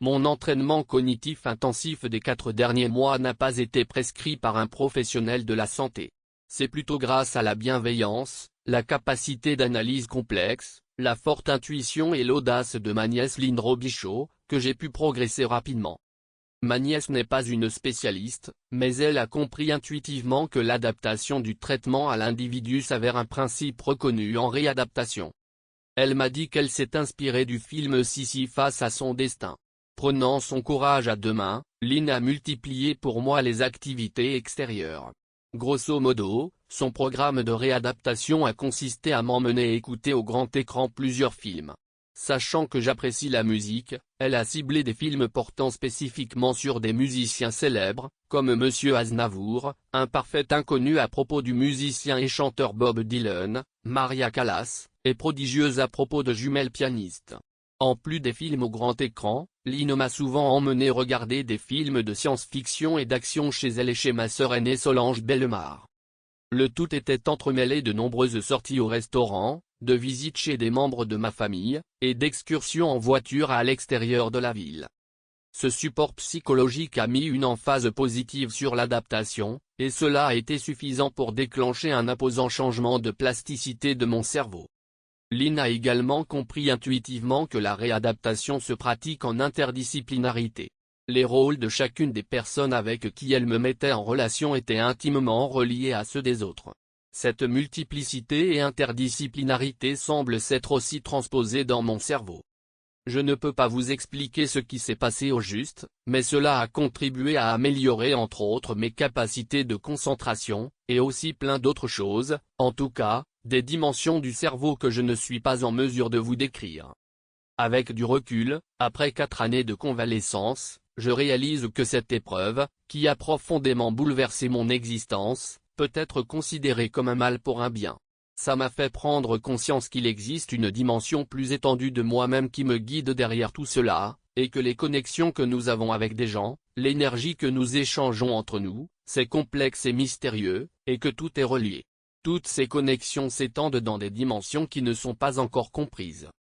Mon entraînement cognitif intensif des 4 derniers mois n'a pas été prescrit par un professionnel de la santé. C'est plutôt grâce à la bienveillance, la capacité d'analyse complexe, la forte intuition et l'audace de ma nièce Lynn Robichaud, que j'ai pu progresser rapidement. Ma nièce n'est pas une spécialiste, mais elle a compris intuitivement que l'adaptation du traitement à l'individu s'avère un principe reconnu en réadaptation. Elle m'a dit qu'elle s'est inspirée du film Sissi face à son destin. Prenant son courage à deux mains, Lynn a multiplié pour moi les activités extérieures. Grosso modo, son programme de réadaptation a consisté à m'emmener écouter au grand écran plusieurs films. Sachant que j'apprécie la musique, elle a ciblé des films portant spécifiquement sur des musiciens célèbres, comme Monsieur Aznavour, un parfait inconnu à propos du musicien et chanteur Bob Dylan, Maria Callas, et prodigieuse à propos de jumelles pianistes. En plus des films au grand écran, Lynn m'a souvent emmené regarder des films de science-fiction et d'action chez elle et chez ma sœur aînée Solange Bellemare. Le tout était entremêlé de nombreuses sorties au restaurant, de visites chez des membres de ma famille, et d'excursions en voiture à l'extérieur de la ville. Ce support psychologique a mis une emphase positive sur l'adaptation, et cela a été suffisant pour déclencher un imposant changement de plasticité de mon cerveau. Lynn a également compris intuitivement que la réadaptation se pratique en interdisciplinarité. Les rôles de chacune des personnes avec qui elle me mettait en relation étaient intimement reliés à ceux des autres. Cette multiplicité et interdisciplinarité semblent s'être aussi transposées dans mon cerveau. Je ne peux pas vous expliquer ce qui s'est passé au juste, mais cela a contribué à améliorer entre autres mes capacités de concentration, et aussi plein d'autres choses, en tout cas, des dimensions du cerveau que je ne suis pas en mesure de vous décrire. Avec du recul, après 4 années de convalescence, je réalise que cette épreuve, qui a profondément bouleversé mon existence, peut être considérée comme un mal pour un bien. Ça m'a fait prendre conscience qu'il existe une dimension plus étendue de moi-même qui me guide derrière tout cela, et que les connexions que nous avons avec des gens, l'énergie que nous échangeons entre nous, c'est complexe et mystérieux, et que tout est relié. Toutes ces connexions s'étendent dans des dimensions qui ne sont pas encore comprises.